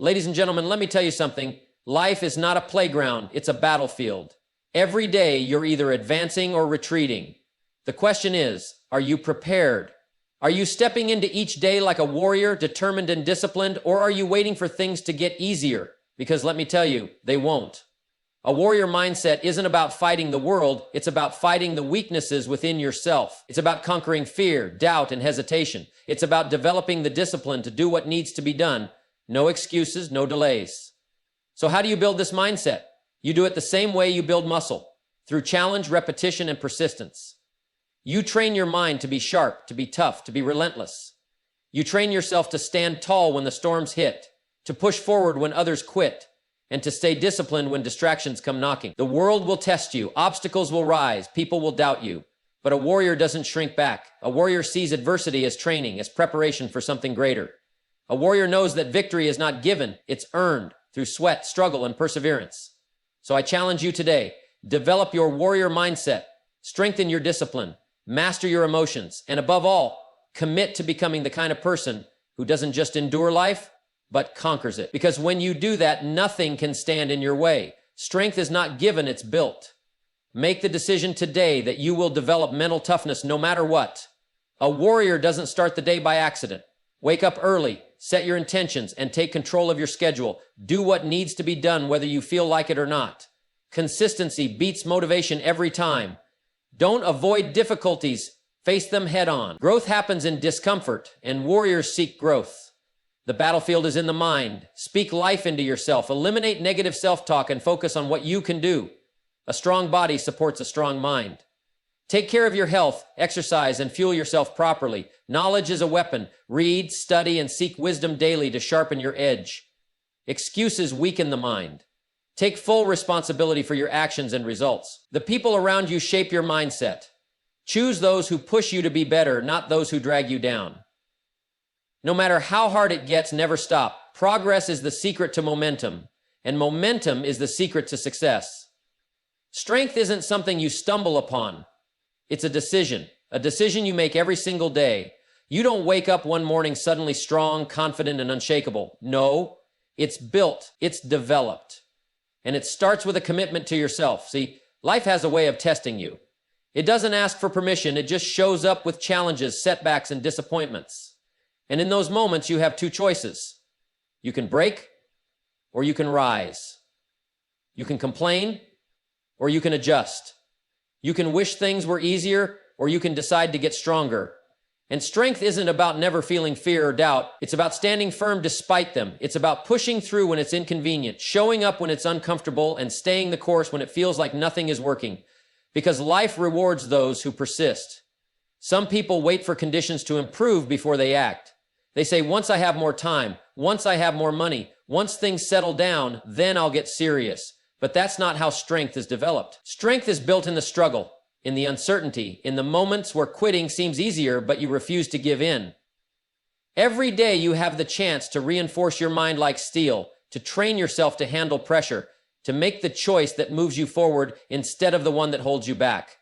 Ladies and gentlemen, let me tell you something. Life is not a playground, it's a battlefield. Every day, you're either advancing or retreating. The question is, are you prepared? Are you stepping into each day like a warrior, determined and disciplined, or are you waiting for things to get easier? Because let me tell you, they won't. A warrior mindset isn't about fighting the world, it's about fighting the weaknesses within yourself. It's about conquering fear, doubt, and hesitation. It's about developing the discipline to do what needs to be done. No excuses, no delays. So how do you build this mindset? You do it the same way you build muscle, through challenge, repetition, and persistence. You train your mind to be sharp, to be tough, to be relentless. You train yourself to stand tall when the storms hit, to push forward when others quit, and to stay disciplined when distractions come knocking. The world will test you, obstacles will rise, people will doubt you. But a warrior doesn't shrink back. A warrior sees adversity as training, as preparation for something greater. A warrior knows that victory is not given, it's earned through sweat, struggle, and perseverance. So I challenge you today, develop your warrior mindset, strengthen your discipline, master your emotions, and above all, commit to becoming the kind of person who doesn't just endure life, but conquers it. Because when you do that, nothing can stand in your way. Strength is not given, it's built. Make the decision today that you will develop mental toughness no matter what. A warrior doesn't start the day by accident. Wake up early, set your intentions, and take control of your schedule. Do what needs to be done whether you feel like it or not. Consistency beats motivation every time. Don't avoid difficulties, face them head on. Growth happens in discomfort, and warriors seek growth. The battlefield is in the mind. Speak life into yourself. Eliminate negative self-talk and focus on what you can do. A strong body supports a strong mind. Take care of your health, exercise, and fuel yourself properly. Knowledge is a weapon. Read, study, and seek wisdom daily to sharpen your edge. Excuses weaken the mind. Take full responsibility for your actions and results. The people around you shape your mindset. Choose those who push you to be better, not those who drag you down. No matter how hard it gets, never stop. Progress is the secret to momentum, and momentum is the secret to success. Strength isn't something you stumble upon. It's a decision you make every single day. You don't wake up one morning suddenly strong, confident, and unshakable. No, it's built, it's developed. And it starts with a commitment to yourself. See, life has a way of testing you. It doesn't ask for permission, it just shows up with challenges, setbacks, and disappointments. And in those moments, you have two choices. You can break, or you can rise. You can complain, or you can adjust. You can wish things were easier, or you can decide to get stronger. And strength isn't about never feeling fear or doubt. It's about standing firm despite them. It's about pushing through when it's inconvenient, showing up when it's uncomfortable, and staying the course when it feels like nothing is working. Because life rewards those who persist. Some people wait for conditions to improve before they act. They say, once I have more time, once I have more money, once things settle down, then I'll get serious. But that's not how strength is developed. Strength is built in the struggle, in the uncertainty, in the moments where quitting seems easier, but you refuse to give in. Every day you have the chance to reinforce your mind like steel, to train yourself to handle pressure, to make the choice that moves you forward instead of the one that holds you back.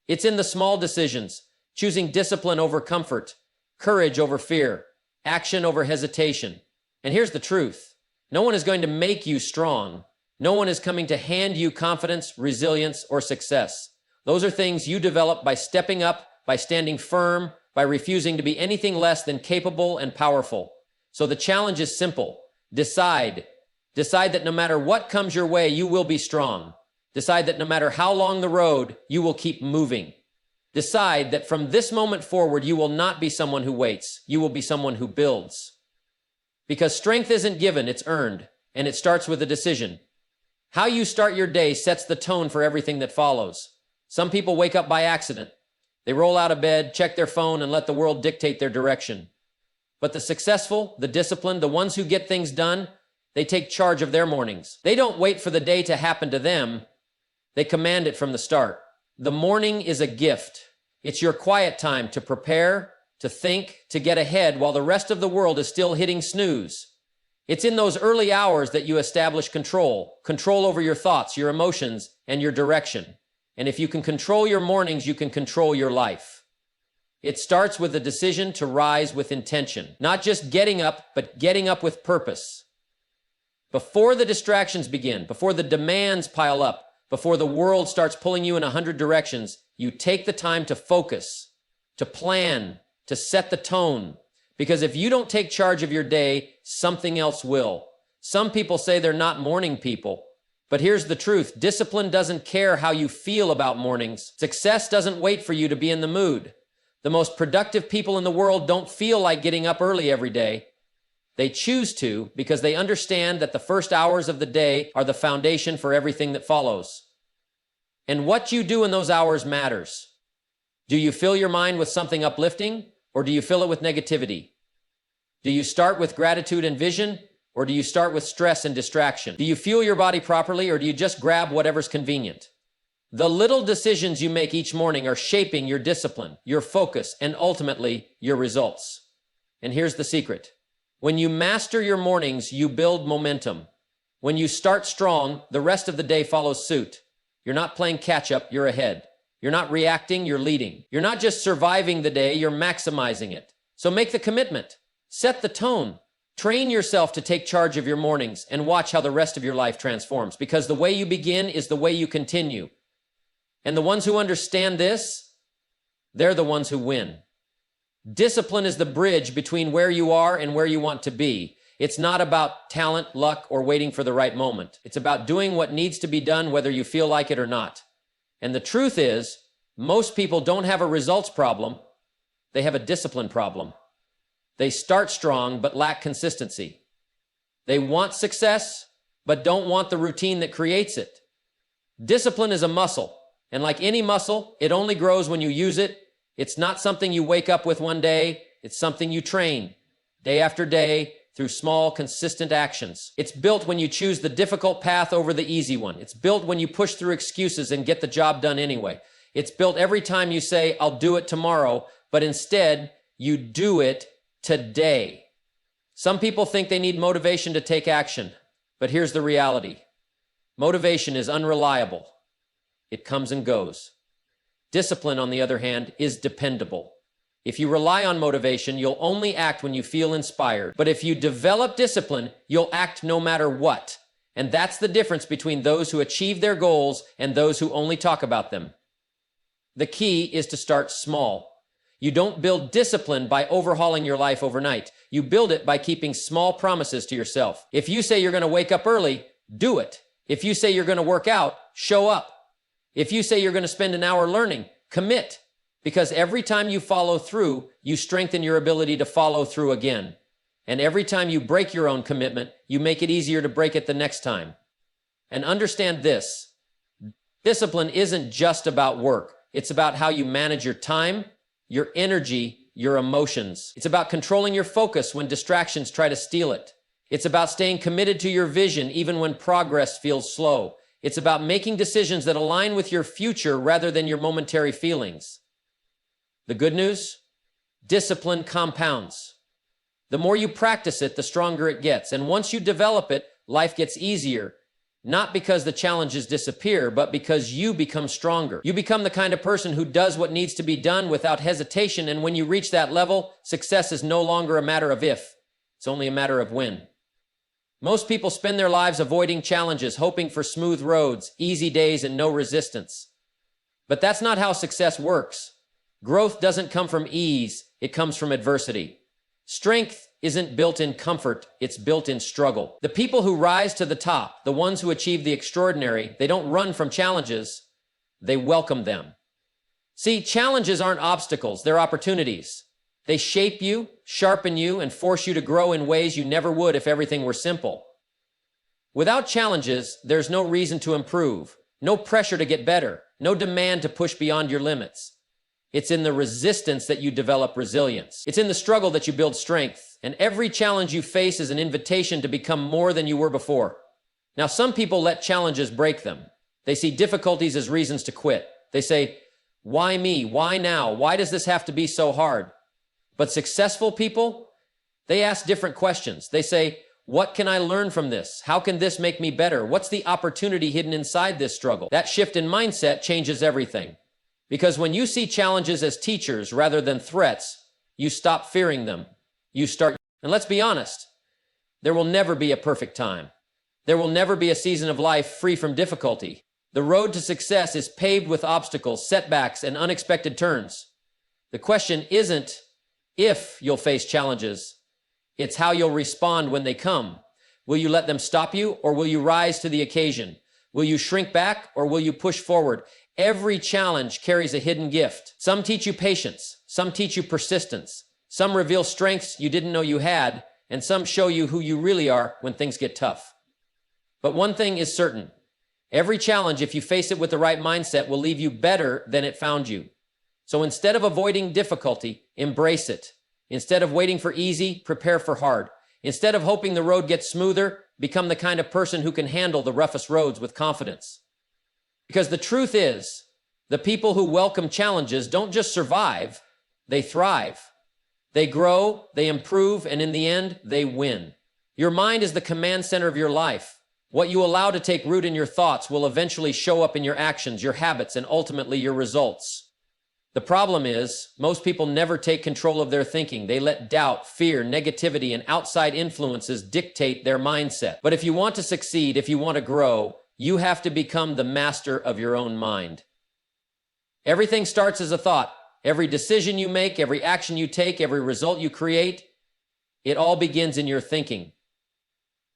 It's in the small decisions, choosing discipline over comfort, courage over fear, action over hesitation. And here's the truth. No one is going to make you strong. No one is coming to hand you confidence, resilience, or success. Those are things you develop by stepping up, by standing firm, by refusing to be anything less than capable and powerful. So the challenge is simple. Decide that no matter what comes your way, you will be strong. Decide that no matter how long the road, you will keep moving. Decide that from this moment forward, you will not be someone who waits. You will be someone who builds. Because strength isn't given, it's earned, and it starts with a decision. How you start your day sets the tone for everything that follows. Some people wake up by accident. They roll out of bed, check their phone, and let the world dictate their direction. But the successful, the disciplined, the ones who get things done, they take charge of their mornings. They don't wait for the day to happen to them. They command it from the start. The morning is a gift. It's your quiet time to prepare, to think, to get ahead while the rest of the world is still hitting snooze. It's in those early hours that you establish control over your thoughts, your emotions, and your direction. And if you can control your mornings, you can control your life. It starts with a decision to rise with intention. Not just getting up, but getting up with purpose. Before the distractions begin, before the demands pile up, before the world starts pulling you in 100 directions, you take the time to focus, to plan, to set the tone. Because if you don't take charge of your day, something else will. Some people say they're not morning people. But here's the truth. Discipline doesn't care how you feel about mornings. Success doesn't wait for you to be in the mood. The most productive people in the world don't feel like getting up early every day. They choose to because they understand that the first hours of the day are the foundation for everything that follows. And what you do in those hours matters. Do you fill your mind with something uplifting, or do you fill it with negativity? Do you start with gratitude and vision, or do you start with stress and distraction? Do you fuel your body properly, or do you just grab whatever's convenient? The little decisions you make each morning are shaping your discipline, your focus, and ultimately your results. And here's the secret. When you master your mornings, you build momentum. When you start strong, the rest of the day follows suit. You're not playing catch up, you're ahead. You're not reacting, you're leading. You're not just surviving the day, you're maximizing it. So make the commitment. Set the tone. Train yourself to take charge of your mornings and watch how the rest of your life transforms, because the way you begin is the way you continue. And the ones who understand this, they're the ones who win. Discipline is the bridge between where you are and where you want to be. It's not about talent, luck, or waiting for the right moment. It's about doing what needs to be done whether you feel like it or not. And the truth is, most people don't have a results problem. They have a discipline problem. They start strong but lack consistency. They want success but don't want the routine that creates it. Discipline is a muscle, and like any muscle, it only grows when you use it. It's not something you wake up with one day. It's something you train day after day through small, consistent actions. It's built when you choose the difficult path over the easy one. It's built when you push through excuses and get the job done anyway. It's built every time you say, I'll do it tomorrow, but instead you do it today. Some people think they need motivation to take action, but here's the reality. Motivation is unreliable. It comes and goes. Discipline, on the other hand, is dependable. If you rely on motivation, you'll only act when you feel inspired. But if you develop discipline, you'll act no matter what. And that's the difference between those who achieve their goals and those who only talk about them. The key is to start small. You don't build discipline by overhauling your life overnight. You build it by keeping small promises to yourself. If you say you're going to wake up early, do it. If you say you're going to work out, show up. If you say you're going to spend an hour learning, commit. Because every time you follow through, you strengthen your ability to follow through again. And every time you break your own commitment, you make it easier to break it the next time. And understand this. Discipline isn't just about work. It's about how you manage your time, your energy, your emotions. It's about controlling your focus when distractions try to steal it. It's about staying committed to your vision even when progress feels slow. It's about making decisions that align with your future rather than your momentary feelings. The good news? Discipline compounds. The more you practice it, the stronger it gets. And once you develop it, life gets easier. Not because the challenges disappear, but because you become stronger. You become the kind of person who does what needs to be done without hesitation. And when you reach that level, success is no longer a matter of if. It's only a matter of when. Most people spend their lives avoiding challenges, hoping for smooth roads, easy days, and no resistance. But that's not how success works. Growth doesn't come from ease, it comes from adversity. Strength isn't built in comfort, it's built in struggle. The people who rise to the top, the ones who achieve the extraordinary, they don't run from challenges, they welcome them. See, challenges aren't obstacles, they're opportunities. They shape you, sharpen you, and force you to grow in ways you never would if everything were simple. Without challenges, there's no reason to improve, no pressure to get better, no demand to push beyond your limits. It's in the resistance that you develop resilience. It's in the struggle that you build strength. And every challenge you face is an invitation to become more than you were before. Now, some people let challenges break them. They see difficulties as reasons to quit. They say, why me? Why now? Why does this have to be so hard? But successful people, they ask different questions. They say, what can I learn from this? How can this make me better? What's the opportunity hidden inside this struggle? That shift in mindset changes everything. Because when you see challenges as teachers rather than threats, you stop fearing them. You start, and let's be honest, there will never be a perfect time. There will never be a season of life free from difficulty. The road to success is paved with obstacles, setbacks, and unexpected turns. The question isn't if you'll face challenges, it's how you'll respond when they come. Will you let them stop you, or will you rise to the occasion? Will you shrink back, or will you push forward? Every challenge carries a hidden gift. Some teach you patience, some teach you persistence, some reveal strengths you didn't know you had, and some show you who you really are when things get tough. But one thing is certain. Every challenge, if you face it with the right mindset, will leave you better than it found you. So instead of avoiding difficulty, embrace it. Instead of waiting for easy, prepare for hard. Instead of hoping the road gets smoother, become the kind of person who can handle the roughest roads with confidence. Because the truth is, the people who welcome challenges don't just survive, they thrive. They grow, they improve, and in the end, they win. Your mind is the command center of your life. What you allow to take root in your thoughts will eventually show up in your actions, your habits, and ultimately your results. The problem is, most people never take control of their thinking. They let doubt, fear, negativity, and outside influences dictate their mindset. But if you want to succeed, if you want to grow, you have to become the master of your own mind. Everything starts as a thought. Every decision you make, every action you take, every result you create, it all begins in your thinking.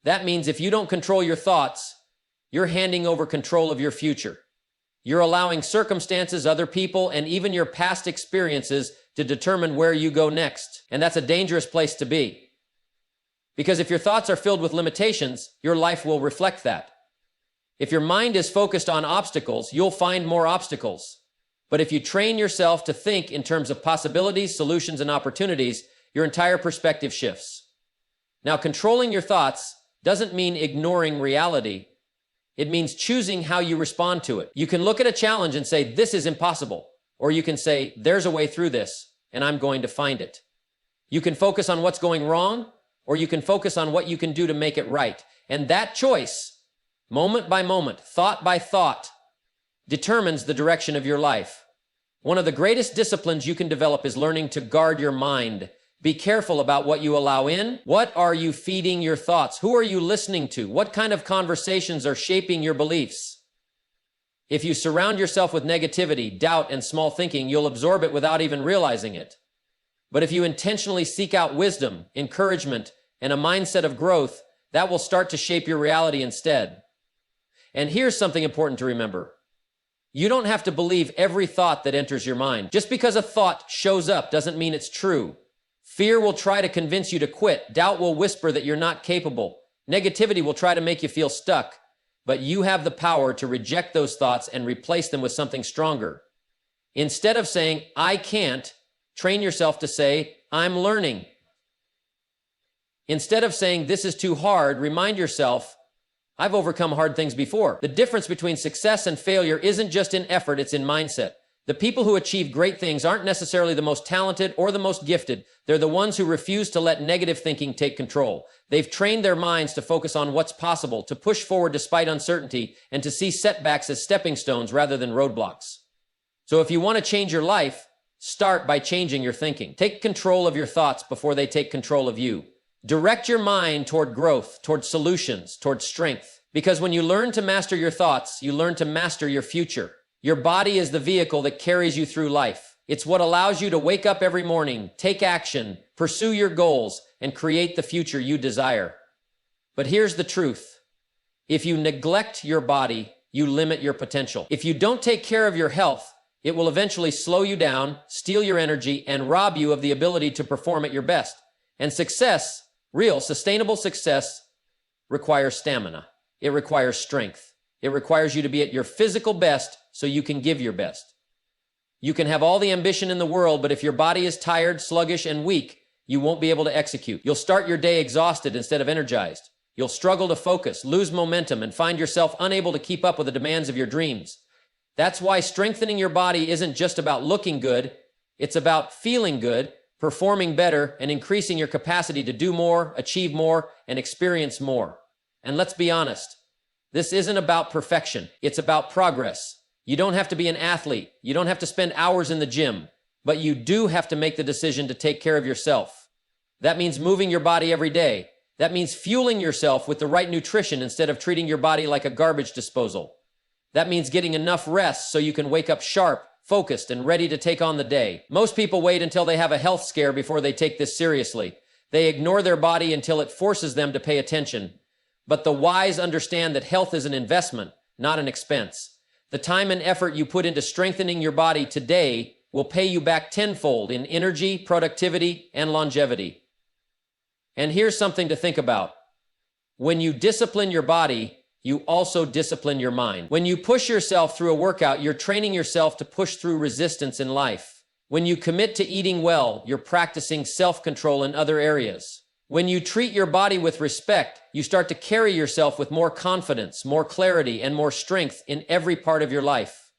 That means if you don't control your thoughts, you're handing over control of your future. You're allowing circumstances, other people, and even your past experiences to determine where you go next. And that's a dangerous place to be. Because if your thoughts are filled with limitations, your life will reflect that. If your mind is focused on obstacles, you'll find more obstacles. But if you train yourself to think in terms of possibilities, solutions, and opportunities, your entire perspective shifts. Now, controlling your thoughts doesn't mean ignoring reality. It means choosing how you respond to it. You can look at a challenge and say, this is impossible. Or you can say, there's a way through this, and I'm going to find it. You can focus on what's going wrong, or you can focus on what you can do to make it right. And that choice, moment by moment, thought by thought, determines the direction of your life. One of the greatest disciplines you can develop is learning to guard your mind. Be careful about what you allow in. What are you feeding your thoughts? Who are you listening to? What kind of conversations are shaping your beliefs? If you surround yourself with negativity, doubt, and small thinking, you'll absorb it without even realizing it. But if you intentionally seek out wisdom, encouragement, and a mindset of growth, that will start to shape your reality instead. And here's something important to remember. You don't have to believe every thought that enters your mind. Just because a thought shows up doesn't mean it's true. Fear will try to convince you to quit. Doubt will whisper that you're not capable. Negativity will try to make you feel stuck. But you have the power to reject those thoughts and replace them with something stronger. Instead of saying, I can't, train yourself to say, I'm learning. Instead of saying, this is too hard, remind yourself, I've overcome hard things before. The difference between success and failure isn't just in effort, it's in mindset. The people who achieve great things aren't necessarily the most talented or the most gifted. They're the ones who refuse to let negative thinking take control. They've trained their minds to focus on what's possible, to push forward despite uncertainty, and to see setbacks as stepping stones rather than roadblocks. So if you want to change your life, start by changing your thinking. Take control of your thoughts before they take control of you. Direct your mind toward growth, toward solutions, toward strength. Because when you learn to master your thoughts, you learn to master your future. Your body is the vehicle that carries you through life. It's what allows you to wake up every morning, take action, pursue your goals, and create the future you desire. But here's the truth. If you neglect your body, you limit your potential. If you don't take care of your health, it will eventually slow you down, steal your energy, and rob you of the ability to perform at your best. And success, real, sustainable success, requires stamina. It requires strength. It requires you to be at your physical best so you can give your best. You can have all the ambition in the world, but if your body is tired, sluggish, and weak, you won't be able to execute. You'll start your day exhausted instead of energized. You'll struggle to focus, lose momentum, and find yourself unable to keep up with the demands of your dreams. That's why strengthening your body isn't just about looking good. It's about feeling good, performing better, and increasing your capacity to do more, achieve more, and experience more. And let's be honest. This isn't about perfection. It's about progress. You don't have to be an athlete. You don't have to spend hours in the gym, but you do have to make the decision to take care of yourself. That means moving your body every day. That means fueling yourself with the right nutrition instead of treating your body like a garbage disposal. That means getting enough rest so you can wake up sharp, focused, and ready to take on the day. Most people wait until they have a health scare before they take this seriously. They ignore their body until it forces them to pay attention. But the wise understand that health is an investment, not an expense. The time and effort you put into strengthening your body today will pay you back tenfold in energy, productivity, and longevity. And here's something to think about. When you discipline your body, you also discipline your mind. When you push yourself through a workout, you're training yourself to push through resistance in life. When you commit to eating well, you're practicing self-control in other areas. When you treat your body with respect, you start to carry yourself with more confidence, more clarity, and more strength in every part of your life.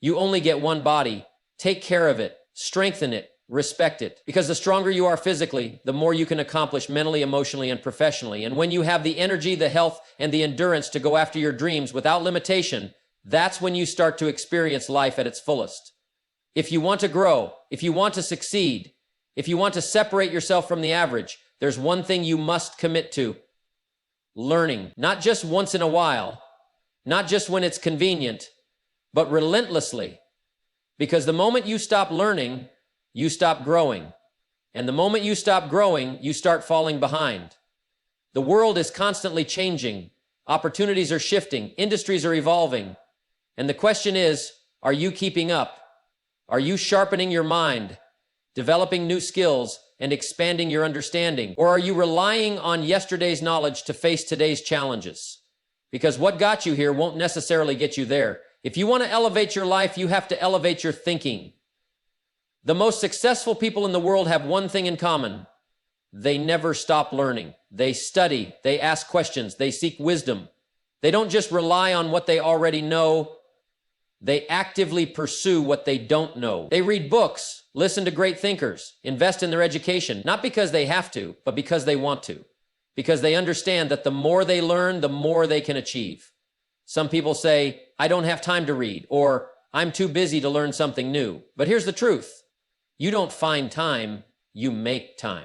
You only get one body. Take care of it, strengthen it, respect it. Because the stronger you are physically, the more you can accomplish mentally, emotionally, and professionally. And when you have the energy, the health, and the endurance to go after your dreams without limitation, that's when you start to experience life at its fullest. If you want to grow, if you want to succeed, if you want to separate yourself from the average, there's one thing you must commit to: learning. Not just once in a while, not just when it's convenient, but relentlessly. Because the moment you stop learning, you stop growing. And the moment you stop growing, you start falling behind. The world is constantly changing. Opportunities are shifting. Industries are evolving. And the question is, are you keeping up? Are you sharpening your mind, developing new skills, and expanding your understanding? Or are you relying on yesterday's knowledge to face today's challenges? Because what got you here won't necessarily get you there. If you want to elevate your life, you have to elevate your thinking. The most successful people in the world have one thing in common. They never stop learning. They study, they ask questions, they seek wisdom. They don't just rely on what they already know. They actively pursue what they don't know. They read books, listen to great thinkers, invest in their education, not because they have to, but because they want to. Because they understand that the more they learn, the more they can achieve. Some people say, I don't have time to read, or I'm too busy to learn something new. But here's the truth. You don't find time, you make time.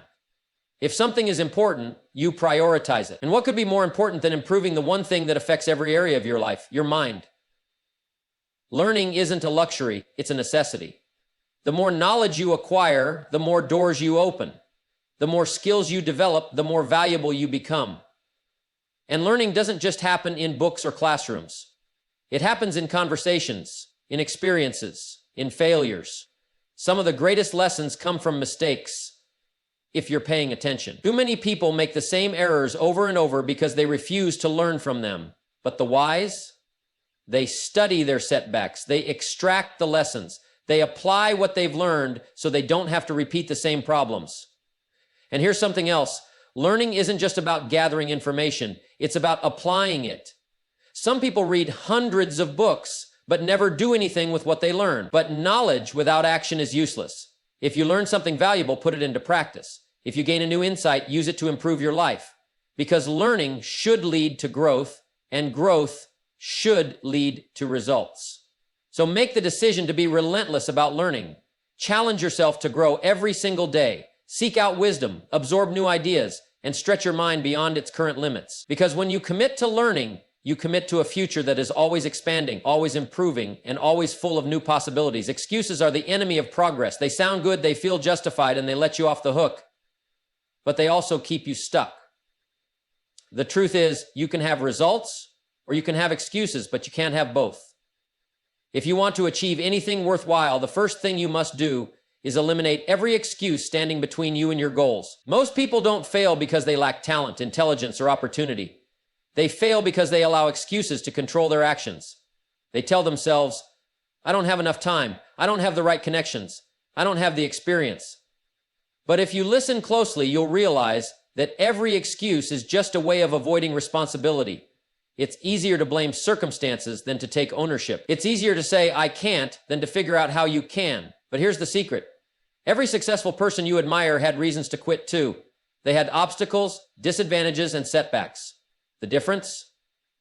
If something is important, you prioritize it. And what could be more important than improving the one thing that affects every area of your life, your mind? Learning isn't a luxury, it's a necessity. The more knowledge you acquire, the more doors you open. The more skills you develop, the more valuable you become. And learning doesn't just happen in books or classrooms. It happens in conversations, in experiences, in failures. Some of the greatest lessons come from mistakes, if you're paying attention. Too many people make the same errors over and over because they refuse to learn from them. But the wise, they study their setbacks, they extract the lessons, they apply what they've learned so they don't have to repeat the same problems. And here's something else. Learning isn't just about gathering information, it's about applying it. Some people read hundreds of books, but never do anything with what they learn. But knowledge without action is useless. If you learn something valuable, put it into practice. If you gain a new insight, use it to improve your life. Because learning should lead to growth, and growth should lead to results. So make the decision to be relentless about learning. Challenge yourself to grow every single day. Seek out wisdom, absorb new ideas, and stretch your mind beyond its current limits. Because when you commit to learning, you commit to a future that is always expanding, always improving, and always full of new possibilities. Excuses are the enemy of progress. They sound good, they feel justified, and they let you off the hook. But they also keep you stuck. The truth is, you can have results or you can have excuses, but you can't have both. If you want to achieve anything worthwhile, the first thing you must do is eliminate every excuse standing between you and your goals. Most people don't fail because they lack talent, intelligence, or opportunity. They fail because they allow excuses to control their actions. They tell themselves, I don't have enough time. I don't have the right connections. I don't have the experience. But if you listen closely, you'll realize that every excuse is just a way of avoiding responsibility. It's easier to blame circumstances than to take ownership. It's easier to say, I can't, than to figure out how you can. But here's the secret. Every successful person you admire had reasons to quit too. They had obstacles, disadvantages, and setbacks. The difference?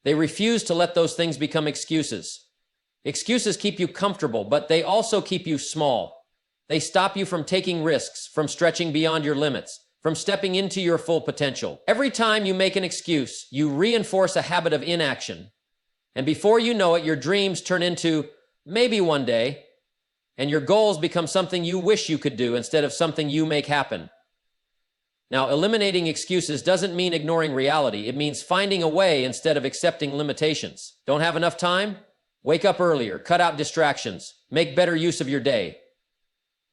They refuse to let those things become excuses. Excuses keep you comfortable, but they also keep you small. They stop you from taking risks, from stretching beyond your limits, from stepping into your full potential. Every time you make an excuse, you reinforce a habit of inaction. And before you know it, your dreams turn into maybe one day, and your goals become something you wish you could do instead of something you make happen. Now, eliminating excuses doesn't mean ignoring reality. It means finding a way instead of accepting limitations. Don't have enough time? Wake up earlier, cut out distractions, make better use of your day.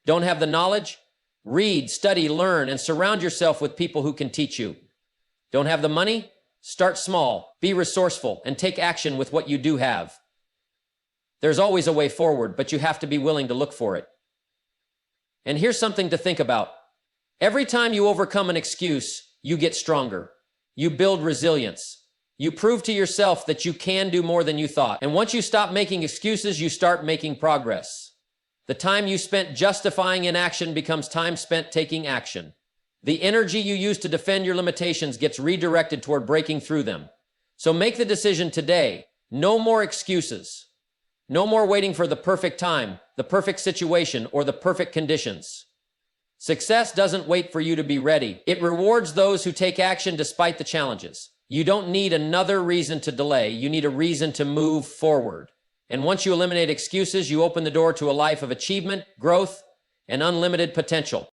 Don't have the knowledge? Read, study, learn, and surround yourself with people who can teach you. Don't have the money? Start small, be resourceful, and take action with what you do have. There's always a way forward, but you have to be willing to look for it. And here's something to think about. Every time you overcome an excuse, you get stronger. You build resilience. You prove to yourself that you can do more than you thought. And once you stop making excuses, you start making progress. The time you spent justifying inaction becomes time spent taking action. The energy you use to defend your limitations gets redirected toward breaking through them. So make the decision today. No more excuses. No more waiting for the perfect time, the perfect situation, or the perfect conditions. Success doesn't wait for you to be ready. It rewards those who take action despite the challenges. You don't need another reason to delay. You need a reason to move forward. And once you eliminate excuses, you open the door to a life of achievement, growth, and unlimited potential.